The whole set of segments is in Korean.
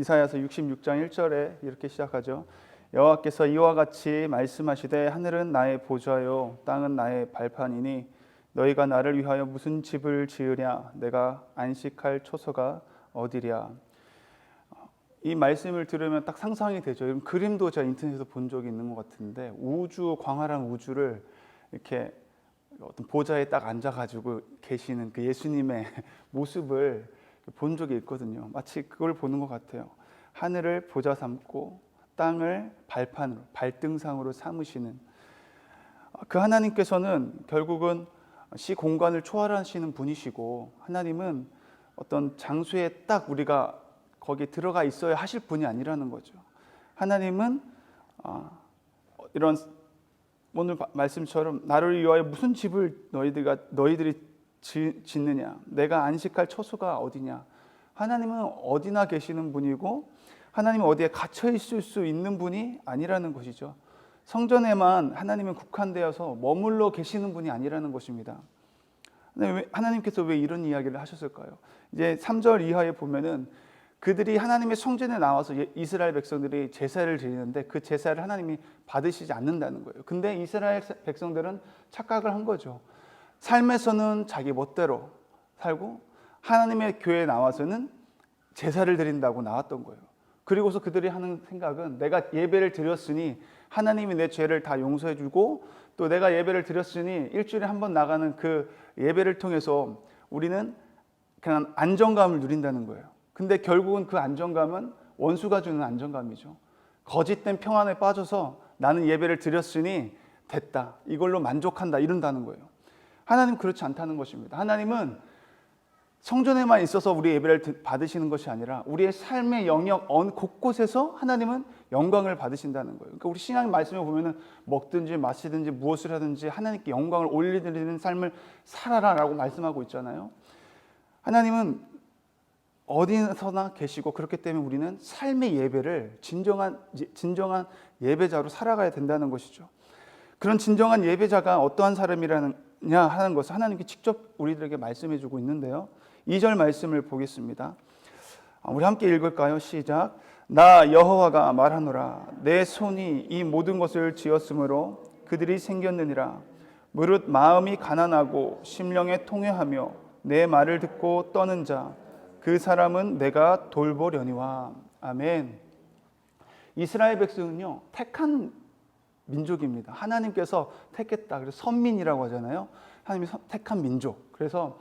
이사야서 66장 1절에 이렇게 시작하죠. 여호와께서 이와 같이 말씀하시되 하늘은 나의 보좌요 땅은 나의 발판이니 너희가 나를 위하여 무슨 집을 지으랴 내가 안식할 초소가 어디랴. 이 말씀을 들으면 딱 상상이 되죠. 이런 그림도 제가 인터넷에서 본 적이 있는 것 같은데 광활한 우주를 이렇게 어떤 보좌에 딱 앉아가지고 계시는 그 예수님의 모습을 본 적이 있거든요. 마치 그걸 보는 것 같아요. 하늘을 보좌 삼고 땅을 발판으로, 발등상으로 삼으시는 그 하나님께서는 결국은 시 공간을 초월하시는 분이시고, 하나님은 어떤 장소에 딱 우리가 거기에 들어가 있어야 하실 분이 아니라는 거죠. 하나님은 이런 오늘 말씀처럼 나를 위하여 무슨 집을 너희들이 짓느냐, 내가 안식할 처소가 어디냐. 하나님은 어디나 계시는 분이고 하나님은 어디에 갇혀 있을 수 있는 분이 아니라는 것이죠. 성전에만 하나님은 국한되어서 머물러 계시는 분이 아니라는 것입니다. 하나님께서 왜 이런 이야기를 하셨을까요? 이제 3절 이하에 보면은 그들이 하나님의 성전에 나와서 이스라엘 백성들이 제사를 드리는데 그 제사를 하나님이 받으시지 않는다는 거예요. 근데 이스라엘 백성들은 착각을 한 거죠. 삶에서는 자기 멋대로 살고 하나님의 교회에 나와서는 제사를 드린다고 나왔던 거예요. 그리고서 그들이 하는 생각은 내가 예배를 드렸으니 하나님이 내 죄를 다 용서해 주고 또 내가 예배를 드렸으니 일주일에 한 번 나가는 그 예배를 통해서 우리는 그냥 안정감을 누린다는 거예요. 근데 결국은 그 안정감은 원수가 주는 안정감이죠. 거짓된 평안에 빠져서 나는 예배를 드렸으니 됐다, 이걸로 만족한다, 이런다는 거예요. 하나님 그렇지 않다는 것입니다. 하나님은 성전에만 있어서 우리 예배를 받으시는 것이 아니라 우리의 삶의 영역 어느 곳곳에서 하나님은 영광을 받으신다는 거예요. 그러니까 우리 신앙의 말씀에 보면은 먹든지 마시든지 무엇을 하든지 하나님께 영광을 올리드리는 삶을 살아라라고 말씀하고 있잖아요. 하나님은 어디서나 계시고 그렇기 때문에 우리는 삶의 예배를 진정한 예배자로 살아가야 된다는 것이죠. 그런 진정한 예배자가 어떠한 사람이냐 하는 것을 하나님께 직접 우리들에게 말씀해 주고 있는데요. 2절 말씀을 보겠습니다. 우리 함께 읽을까요? 시작. 나 여호와가 말하노라 내 손이 이 모든 것을 지었으므로 그들이 생겼느니라. 무릇 마음이 가난하고 심령에 통회하며 내 말을 듣고 떠는 자 그 사람은 내가 돌보려니와. 아멘. 이스라엘 백성은요 택한 민족입니다. 하나님께서 택했다. 그래서 선민이라고 하잖아요. 하나님이 택한 민족. 그래서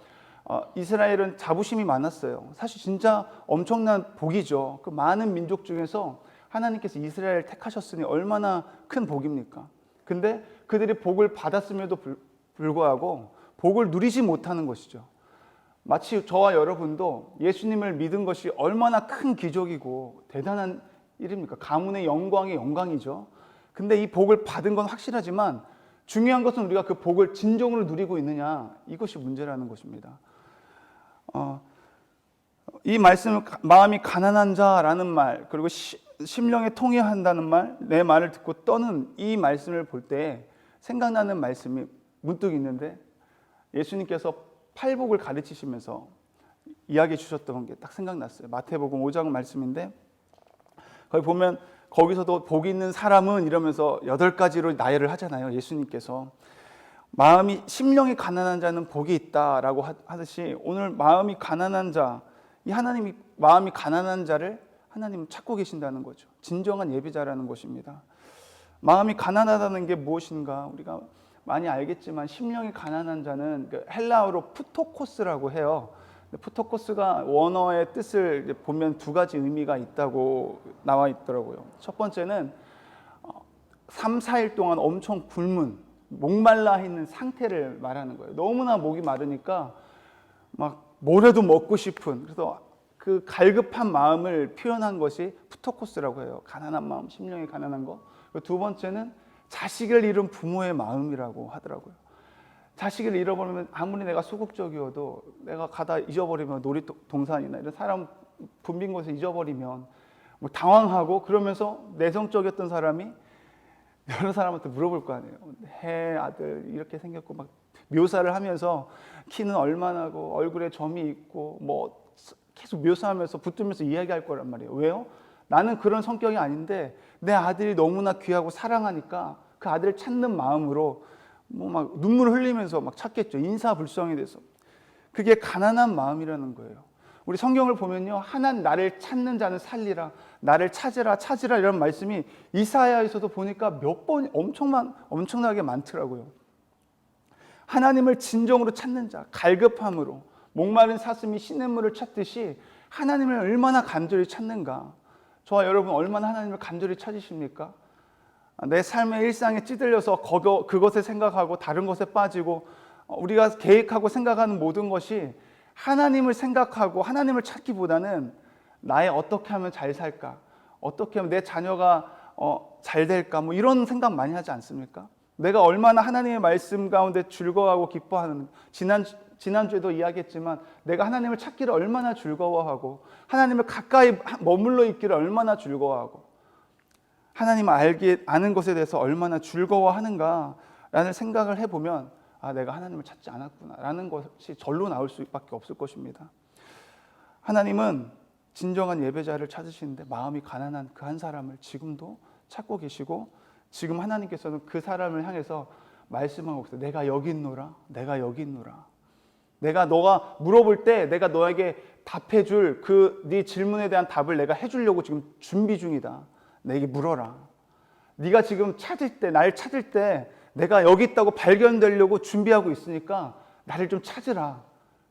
이스라엘은 자부심이 많았어요. 사실 진짜 엄청난 복이죠. 그 많은 민족 중에서 하나님께서 이스라엘을 택하셨으니 얼마나 큰 복입니까? 근데 그들이 복을 받았음에도 불구하고 복을 누리지 못하는 것이죠. 마치 저와 여러분도 예수님을 믿은 것이 얼마나 큰 기적이고 대단한 일입니까? 가문의 영광의 영광이죠. 근데 이 복을 받은 건 확실하지만 중요한 것은 우리가 그 복을 진정으로 누리고 있느냐, 이것이 문제라는 것입니다. 이 말씀은 마음이 가난한 자라는 말, 그리고 심령에 통회한다는 말, 내 말을 듣고 떠는 이 말씀을 볼 때 생각나는 말씀이 문득 있는데, 예수님께서 팔복을 가르치시면서 이야기해 주셨던 게 딱 생각났어요. 마태복음 5장 말씀인데 거기 보면 거기서도 복 있는 사람은 이러면서 8가지로 나열을 하잖아요. 예수님께서 마음이 심령이 가난한 자는 복이 있다라고 하듯이 오늘 마음이 가난한 자, 이 하나님이 마음이 가난한 자를 하나님은 찾고 계신다는 거죠. 진정한 예배자라는 것입니다. 마음이 가난하다는 게 무엇인가 우리가 많이 알겠지만 심령이 가난한 자는 헬라어로 푸토코스라고 해요. 푸토코스가 원어의 뜻을 보면 2가지 의미가 있다고 나와 있더라고요. 첫 번째는 3, 4일 동안 엄청 굶은 목말라 있는 상태를 말하는 거예요. 너무나 목이 마르니까 막 뭐라도 먹고 싶은, 그래서 그 갈급한 마음을 표현한 것이 푸토코스라고 해요. 가난한 마음, 심령이 가난한 거. 2번째는 자식을 잃은 부모의 마음이라고 하더라고요. 자식을 잃어버리면 아무리 내가 소극적이어도 내가 가다 잊어버리면 놀이동산이나 이런 사람 붐빈 곳에 잊어버리면 뭐 당황하고, 그러면서 내성적이었던 사람이 여러 사람한테 물어볼 거 아니에요. 아들 이렇게 생겼고 막 묘사를 하면서 키는 얼마나고 얼굴에 점이 있고 뭐 계속 묘사하면서 붙들면서 이야기할 거란 말이에요. 왜요? 나는 그런 성격이 아닌데 내 아들이 너무나 귀하고 사랑하니까 그 아들을 찾는 마음으로 뭐 막 눈물 흘리면서 막 찾겠죠. 인사불성이 돼서. 그게 가난한 마음이라는 거예요. 우리 성경을 보면요, 하나님 나를 찾는 자는 살리라, 나를 찾으라 이런 말씀이 이사야에서도 보니까 몇 번 엄청나게 많더라고요. 하나님을 진정으로 찾는 자, 갈급함으로 목마른 사슴이 시냇물을 찾듯이 하나님을 얼마나 간절히 찾는가. 저와 여러분 얼마나 하나님을 간절히 찾으십니까? 내 삶의 일상에 찌들려서 그것에 생각하고 다른 것에 빠지고 우리가 계획하고 생각하는 모든 것이 하나님을 생각하고 하나님을 찾기보다는 나의 어떻게 하면 잘 살까? 어떻게 하면 내 자녀가 잘 될까? 뭐 이런 생각 많이 하지 않습니까? 내가 얼마나 하나님의 말씀 가운데 즐거워하고 기뻐하는, 지난주에도 이야기했지만 내가 하나님을 찾기를 얼마나 즐거워하고 하나님을 가까이 머물러 있기를 얼마나 즐거워하고 하나님을 아는 것에 대해서 얼마나 즐거워하는가라는 생각을 해보면 내가 하나님을 찾지 않았구나 라는 것이 절로 나올 수밖에 없을 것입니다. 하나님은 진정한 예배자를 찾으시는데 마음이 가난한 그 한 사람을 지금도 찾고 계시고 지금 하나님께서는 그 사람을 향해서 말씀하고 있어요. 내가 여기 있노라. 내가 여기 있노라. 내가 너가 물어볼 때 내가 너에게 답해줄 네 질문에 대한 답을 내가 해주려고 지금 준비 중이다. 내게 물어라. 네가 지금 날 찾을 때 내가 여기 있다고 발견되려고 준비하고 있으니까 나를 좀 찾으라.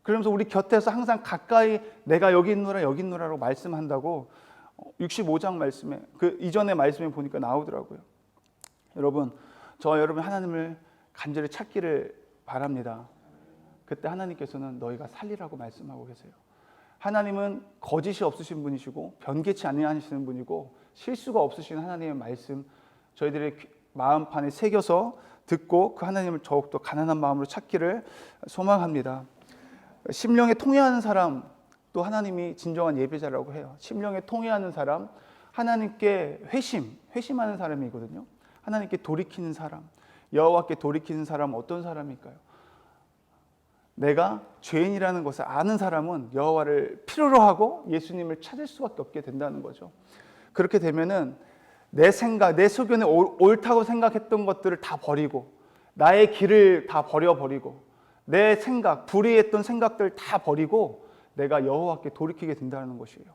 그러면서 우리 곁에서 항상 가까이 내가 여기 있노라라고 말씀한다고 65장 말씀에 그 이전의 말씀에 보니까 나오더라고요. 여러분, 저와 여러분 하나님을 간절히 찾기를 바랍니다. 그때 하나님께서는 너희가 살리라고 말씀하고 계세요. 하나님은 거짓이 없으신 분이시고 변개치 아니하시는 분이고 실수가 없으신 하나님의 말씀 저희들의 마음판에 새겨서 듣고 그 하나님을 더욱더 가난한 마음으로 찾기를 소망합니다. 심령에 통회하는 사람 또 하나님이 진정한 예배자라고 해요. 심령에 통회하는 사람, 하나님께 회심하는 사람이거든요. 하나님께 돌이키는 사람, 여호와께 돌이키는 사람은 어떤 사람일까요? 내가 죄인이라는 것을 아는 사람은 여호와를 필요로 하고 예수님을 찾을 수밖에 없게 된다는 거죠. 그렇게 되면은 내 생각, 내 소견에 옳다고 생각했던 것들을 다 버리고 나의 길을 다 버려버리고 내 생각, 불의했던 생각들 다 버리고 내가 여호와께 돌이키게 된다는 것이에요.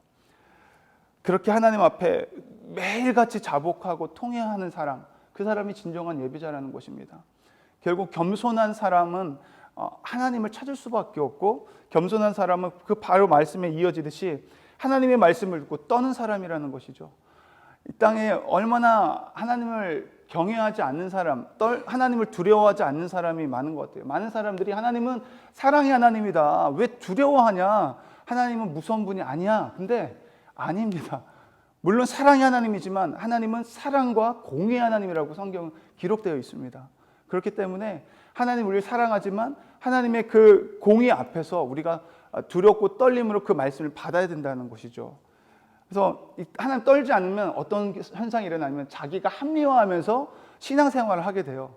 그렇게 하나님 앞에 매일같이 자복하고 통회하는 사람, 그 사람이 진정한 예배자라는 것입니다. 결국 겸손한 사람은 하나님을 찾을 수밖에 없고 겸손한 사람은 그 바로 말씀에 이어지듯이 하나님의 말씀을 듣고 떠는 사람이라는 것이죠. 이 땅에 얼마나 하나님을 경외하지 않는 사람, 하나님을 두려워하지 않는 사람이 많은 것 같아요. 많은 사람들이 하나님은 사랑의 하나님이다. 왜 두려워하냐? 하나님은 무서운 분이 아니야. 근데 아닙니다. 물론 사랑의 하나님이지만 하나님은 사랑과 공의의 하나님이라고 성경은 기록되어 있습니다. 그렇기 때문에 하나님 우리를 사랑하지만 하나님의 그 공의 앞에서 우리가 두렵고 떨림으로 그 말씀을 받아야 된다는 것이죠. 그래서 하나님 떨지 않으면 어떤 현상이 일어나면 자기가 합리화하면서 신앙생활을 하게 돼요.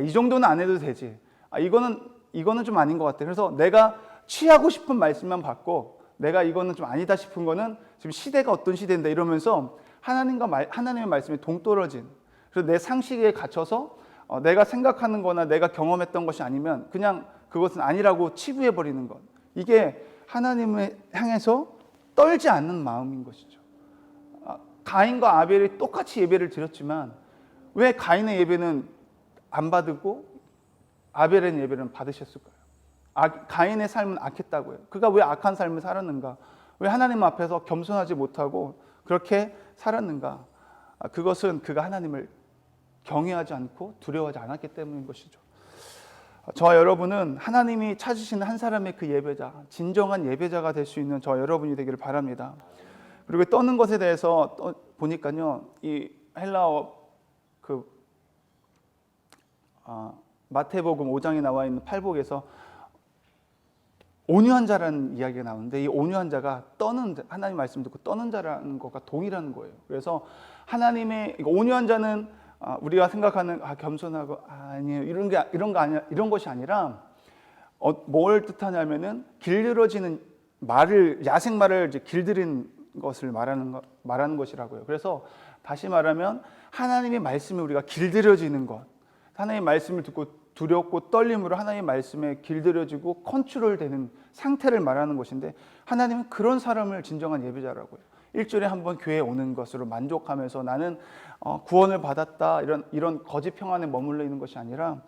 이 정도는 안 해도 되지. 이거는 좀 아닌 것 같아. 그래서 내가 취하고 싶은 말씀만 받고 내가 이거는 좀 아니다 싶은 거는 지금 시대가 어떤 시대인데 이러면서 하나님의 말씀에 동떨어진, 그래서 내 상식에 갇혀서 내가 생각하는 거나 내가 경험했던 것이 아니면 그냥 그것은 아니라고 치부해버리는 것. 이게 하나님을 향해서 떨지 않는 마음인 것이죠. 가인과 아벨이 똑같이 예배를 드렸지만 왜 가인의 예배는 안 받고 아벨의 예배는 받으셨을까요? 가인의 삶은 악했다고요. 그가 왜 악한 삶을 살았는가? 왜 하나님 앞에서 겸손하지 못하고 그렇게 살았는가? 그것은 그가 하나님을 경외하지 않고 두려워하지 않았기 때문인 것이죠. 저와 여러분은 하나님이 찾으시는 한 사람의 그 예배자, 진정한 예배자가 될 수 있는 저와 여러분이 되기를 바랍니다. 그리고 떠는 것에 대해서 보니까요, 이 헬라어 마태복음 5장에 나와 있는 팔복에서 온유한 자라는 이야기가 나오는데 이 온유한 자가 하나님 말씀 듣고 떠는 자라는 것과 동일한 거예요. 그래서 하나님의 온유한 자는 우리가 생각하는 겸손하고 아니에요 이런 것이 아니라 뭘 뜻하냐면은 길들어지는 야생말을 이제 길들인 것을 말하는 것이라고요. 그래서 다시 말하면 하나님의 말씀에 우리가 길들여지는 것, 하나님의 말씀을 듣고 두렵고 떨림으로 하나님의 말씀에 길들여지고 컨트롤되는 상태를 말하는 것인데, 하나님은 그런 사람을 진정한 예배자라고요. 일주일에 한 번 교회에 오는 것으로 만족하면서 나는 구원을 받았다 이런 거짓 평안에 머물러 있는 것이 아니라,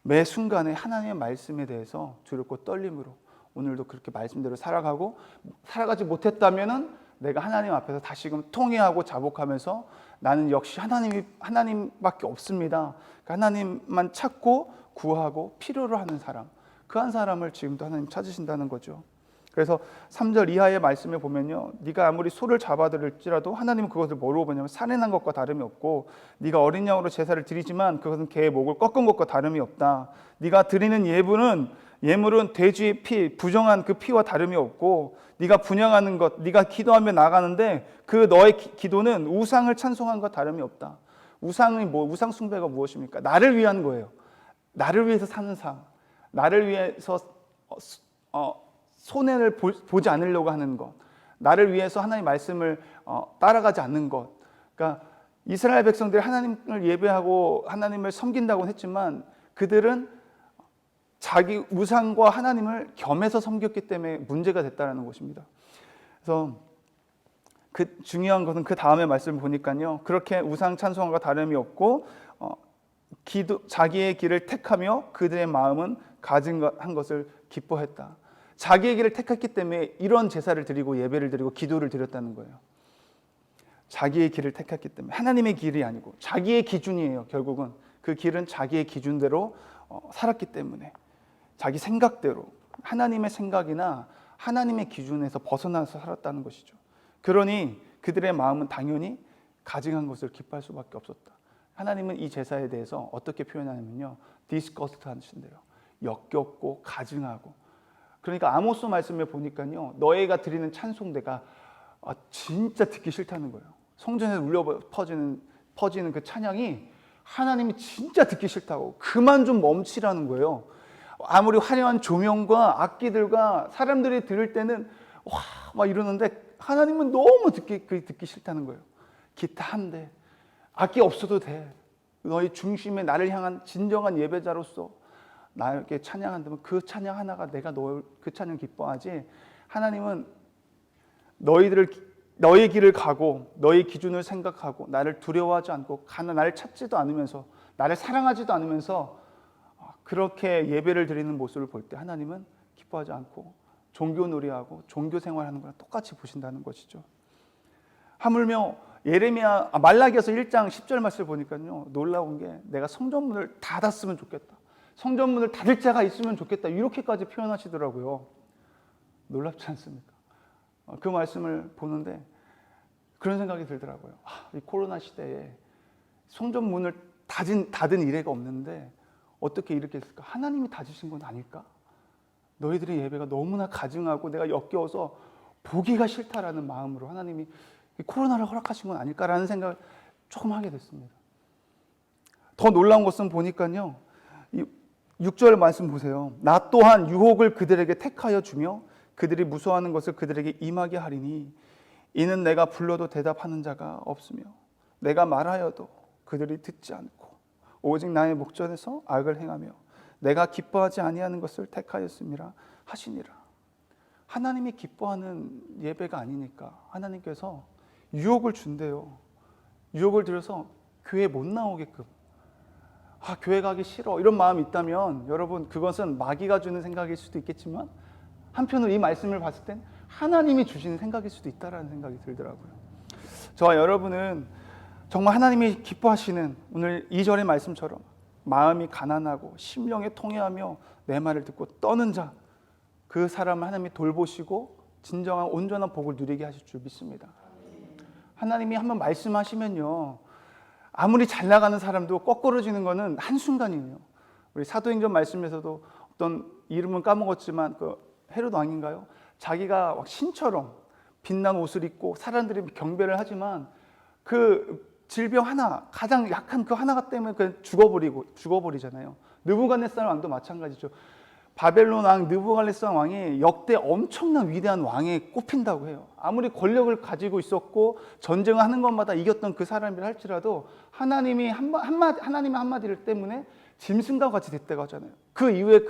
매 순간에 하나님의 말씀에 대해서 두렵고 떨림으로 오늘도 그렇게 말씀대로 살아가지 못했다면은 내가 하나님 앞에서 다시금 통회하고 자복하면서 나는 역시 하나님밖에 없습니다. 하나님만 찾고 구하고 필요로 하는 사람, 그 한 사람을 지금도 하나님 찾으신다는 거죠. 그래서 3절 이하의 말씀에 보면요, 네가 아무리 소를 잡아들일지라도 하나님은 그것을 뭐로 보냐면 살인한 것과 다름이 없고, 네가 어린 양으로 제사를 드리지만 그것은 개의 목을 꺾은 것과 다름이 없다. 네가 드리는 예물은 돼지의 피, 부정한 그 피와 다름이 없고, 네가 분향하는 것, 네가 기도하며 나가는데 그 너의 기도는 우상을 찬송한 것과 다름이 없다. 우상 숭배가 무엇입니까? 나를 위한 거예요. 나를 위해서 사는 삶, 나를 위해서 손해를 보지 않으려고 하는 것, 나를 위해서 하나님의 말씀을 따라가지 않는 것. 그러니까 이스라엘 백성들이 하나님을 예배하고 하나님을 섬긴다고 했지만 그들은 자기 우상과 하나님을 겸해서 섬겼기 때문에 문제가 됐다는 것입니다. 그래서 중요한 것은 그 다음에 말씀을 보니까요, 그렇게 우상 찬송과 다름이 없고 자기의 길을 택하며 그들의 마음은 가증한 것을 기뻐했다. 자기의 길을 택했기 때문에 이런 제사를 드리고 예배를 드리고 기도를 드렸다는 거예요. 자기의 길을 택했기 때문에, 하나님의 길이 아니고 자기의 기준이에요. 결국은 그 길은 자기의 기준대로 살았기 때문에, 자기 생각대로, 하나님의 생각이나 하나님의 기준에서 벗어나서 살았다는 것이죠. 그러니 그들의 마음은 당연히 가증한 것을 기뻐할 수밖에 없었다. 하나님은 이 제사에 대해서 어떻게 표현하냐면요, 디스커스트 하신대요. 역겹고 가증하고. 그러니까 아모스 말씀에 보니까요, 너희가 드리는 찬송대가 진짜 듣기 싫다는 거예요. 성전에서 울려 퍼지는 그 찬양이 하나님이 진짜 듣기 싫다고, 그만 좀 멈추라는 거예요. 아무리 화려한 조명과 악기들과 사람들이 들을 때는 와 막 이러는데 하나님은 너무 듣기 싫다는 거예요. 기타 한 대, 악기 없어도 돼. 너희 중심에 나를 향한 진정한 예배자로서 나에게 찬양한다면 그 찬양 하나가 내가 그 찬양 기뻐하지, 하나님은 너의 길을 가고 너의 기준을 생각하고 나를 두려워하지 않고 나를 찾지도 않으면서 나를 사랑하지도 않으면서 그렇게 예배를 드리는 모습을 볼 때 하나님은 기뻐하지 않고 종교 놀이하고 종교 생활하는 거랑 똑같이 보신다는 것이죠. 하물며 말라기에서 1장 10절 말씀을 보니까요, 놀라운 게 내가 성전문을 닫았으면 좋겠다, 성전문을 닫을 자가 있으면 좋겠다, 이렇게까지 표현하시더라고요. 놀랍지 않습니까? 그 말씀을 보는데 그런 생각이 들더라고요. 이 코로나 시대에 성전문을 닫은 이래가 없는데 어떻게 이렇게 했을까? 하나님이 닫으신 건 아닐까? 너희들의 예배가 너무나 가증하고 내가 역겨워서 보기가 싫다라는 마음으로 하나님이 코로나를 허락하신 건 아닐까라는 생각을 조금 하게 됐습니다. 더 놀라운 것은 보니까요, 6절 말씀 보세요. 나 또한 유혹을 그들에게 택하여 주며 그들이 무서워하는 것을 그들에게 임하게 하리니 이는 내가 불러도 대답하는 자가 없으며 내가 말하여도 그들이 듣지 않고 오직 나의 목전에서 악을 행하며 내가 기뻐하지 아니하는 것을 택하였음이라 하시니라. 하나님이 기뻐하는 예배가 아니니까 하나님께서 유혹을 준대요. 유혹을 들여서 교회 못 나오게끔, 교회 가기 싫어 이런 마음이 있다면 여러분, 그것은 마귀가 주는 생각일 수도 있겠지만 한편으로 이 말씀을 봤을 땐 하나님이 주시는 생각일 수도 있다라는 생각이 들더라고요. 저와 여러분은 정말 하나님이 기뻐하시는 오늘 2절의 말씀처럼 마음이 가난하고 심령에 통회하며 내 말을 듣고 떠는 자, 그 사람을 하나님이 돌보시고 진정한 온전한 복을 누리게 하실 줄 믿습니다. 하나님이 한번 말씀하시면요, 아무리 잘 나가는 사람도 거꾸러지는 것은 한순간이에요. 우리 사도행전 말씀에서도 어떤 이름은 까먹었지만 그 헤롯 왕인가요? 자기가 신처럼 빛난 옷을 입고 사람들이 경배를 하지만 그 질병 하나, 가장 약한 그 하나가 때문에 죽어버리잖아요. 느부갓네살 왕도 마찬가지죠. 바벨론 왕 느부갓네살 왕이 역대 엄청난 위대한 왕에 꼽힌다고 해요. 아무리 권력을 가지고 있었고 전쟁을 하는 것마다 이겼던 그 사람이라 할지라도 하나님의 한마디를 때문에 짐승과 같이 됐다고 하잖아요. 그 이후에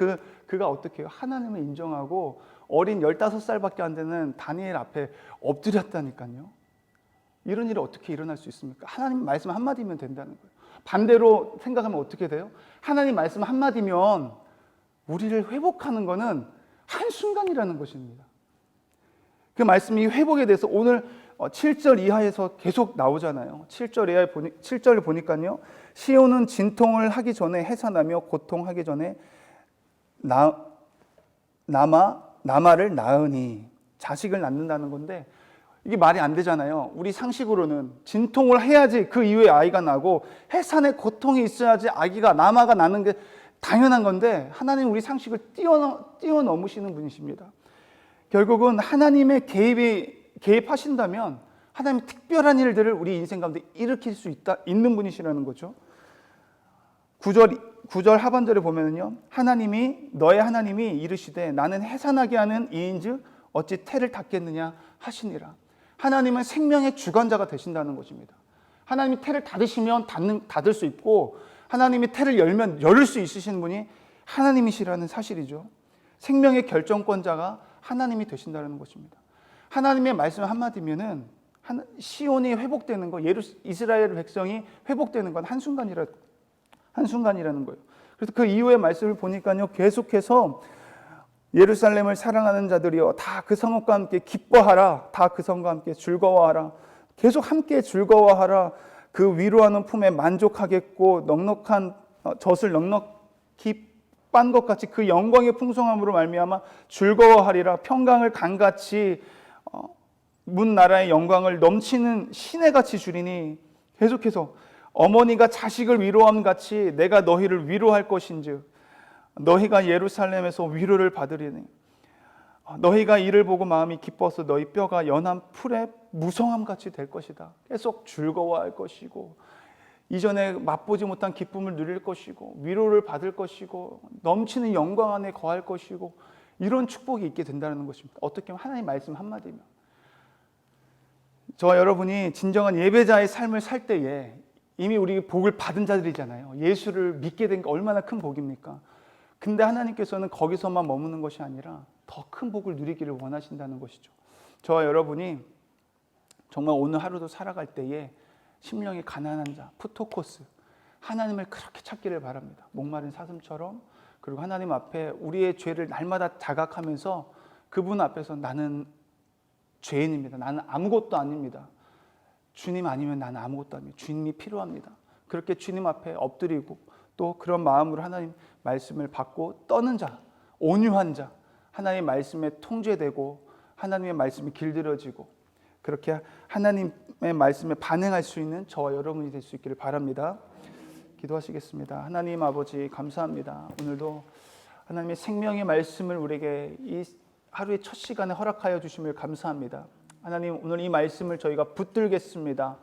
그가 어떻게 해요? 하나님을 인정하고 어린 15살밖에 안 되는 다니엘 앞에 엎드렸다니까요. 이런 일이 어떻게 일어날 수 있습니까? 하나님 말씀 한마디면 된다는 거예요. 반대로 생각하면 어떻게 돼요? 하나님 말씀 한마디면 우리를 회복하는 것은 한순간이라는 것입니다. 그 말씀이 회복에 대해서 오늘 7절 이하에서 계속 나오잖아요. 7절을 보니까요. 시온은 진통을 하기 전에 해산하며 고통하기 전에 나마를 낳으니, 자식을 낳는다는 건데 이게 말이 안 되잖아요. 우리 상식으로는 진통을 해야지 그 이후에 아이가 나고 해산의 고통이 있어야지 아기가 나마가 나는 게 당연한 건데 하나님 우리 상식을 뛰어넘으시는 분이십니다. 결국은 하나님의 개입하신다면 하나님의 특별한 일들을 우리 인생 가운데 일으킬 수 있는 분이시라는 거죠. 9절 하반절에 보면요, 너의 하나님이 이르시되 나는 해산하게 하는 이인즉 어찌 태를 닫겠느냐 하시니라. 하나님은 생명의 주관자가 되신다는 것입니다. 하나님이 태를 닫으시면 닫을 수 있고 하나님이 태를 열면 열을 수 있으신 분이 하나님이시라는 사실이죠. 생명의 결정권자가 하나님이 되신다는 것입니다. 하나님의 말씀 한마디면은 시온이 회복되는 거, 이스라엘 백성이 회복되는 건 한순간이라는 거예요. 그래서 그 이후의 말씀을 보니까요, 계속해서 예루살렘을 사랑하는 자들이여 다 그 성읍과 함께 기뻐하라, 다 그 성과 함께 즐거워하라, 계속 함께 즐거워하라. 그 위로하는 품에 만족하겠고 넉넉한 젖을 넉넉히 빤 것 같이 그 영광의 풍성함으로 말미암아 즐거워하리라. 평강을 강같이 문 나라의 영광을 넘치는 시내같이 주리니, 계속해서 어머니가 자식을 위로함 같이 내가 너희를 위로할 것인즉 너희가 예루살렘에서 위로를 받으리니 너희가 이를 보고 마음이 기뻐서 너희 뼈가 연한 풀의 무성함같이 될 것이다. 계속 즐거워할 것이고 이전에 맛보지 못한 기쁨을 누릴 것이고 위로를 받을 것이고 넘치는 영광 안에 거할 것이고 이런 축복이 있게 된다는 것입니다. 어떻게 하면 하나님 말씀 한마디면 저와 여러분이 진정한 예배자의 삶을 살 때에 이미 우리 복을 받은 자들이잖아요. 예수를 믿게 된 게 얼마나 큰 복입니까? 근데 하나님께서는 거기서만 머무는 것이 아니라 더 큰 복을 누리기를 원하신다는 것이죠. 저와 여러분이 정말 오늘 하루도 살아갈 때에 심령이 가난한 자, 푸토코스, 하나님을 그렇게 찾기를 바랍니다. 목마른 사슴처럼. 그리고 하나님 앞에 우리의 죄를 날마다 자각하면서 그분 앞에서 나는 죄인입니다. 나는 아무것도 아닙니다. 주님 아니면 나는 아무것도 아닙니다. 주님이 필요합니다. 그렇게 주님 앞에 엎드리고 또 그런 마음으로 하나님 말씀을 받고 떠는 자, 온유한 자, 하나님의 말씀에 통제되고 하나님의 말씀이 길들여지고 그렇게 하나님의 말씀에 반응할 수 있는 저와 여러분이 될 수 있기를 바랍니다. 기도하시겠습니다. 하나님 아버지 감사합니다. 오늘도 하나님의 생명의 말씀을 우리에게 이 하루의 첫 시간에 허락하여 주심을 감사합니다. 하나님 오늘 이 말씀을 저희가 붙들겠습니다.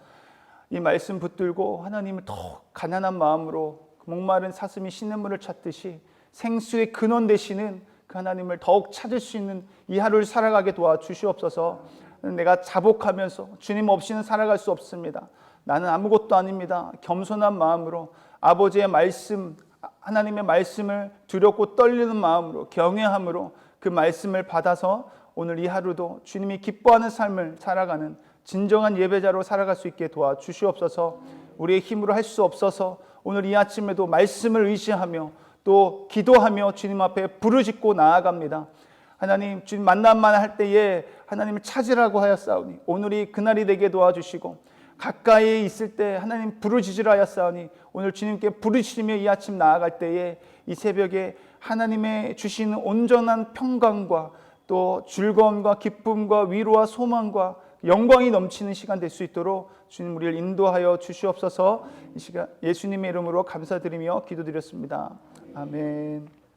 이 말씀 붙들고 하나님을 더 가난한 마음으로 목마른 사슴이 시냇물을 찾듯이 생수의 근원 되시는 그 하나님을 더욱 찾을 수 있는 이 하루를 살아가게 도와주시옵소서. 내가 자복하면서 주님 없이는 살아갈 수 없습니다. 나는 아무것도 아닙니다. 겸손한 마음으로 아버지의 말씀, 하나님의 말씀을 두렵고 떨리는 마음으로 경외함으로 그 말씀을 받아서 오늘 이 하루도 주님이 기뻐하는 삶을 살아가는 진정한 예배자로 살아갈 수 있게 도와주시옵소서. 우리의 힘으로 할 수 없어서 오늘 이 아침에도 말씀을 의지하며 또 기도하며 주님 앞에 부르짖고 나아갑니다. 하나님 주님 만남만 할 때에 하나님을 찾으라고 하였사오니 오늘이 그날이 되게 도와주시고 가까이 있을 때 하나님 부르짖으라 하였사오니 오늘 주님께 부르짖으며 이 아침 나아갈 때에 이 새벽에 하나님의 주시는 온전한 평강과 또 즐거움과 기쁨과 위로와 소망과 영광이 넘치는 시간 될 수 있도록 주님 우리를 인도하여 주시옵소서. 이 시간 예수님의 이름으로 감사드리며 기도드렸습니다. 아멘.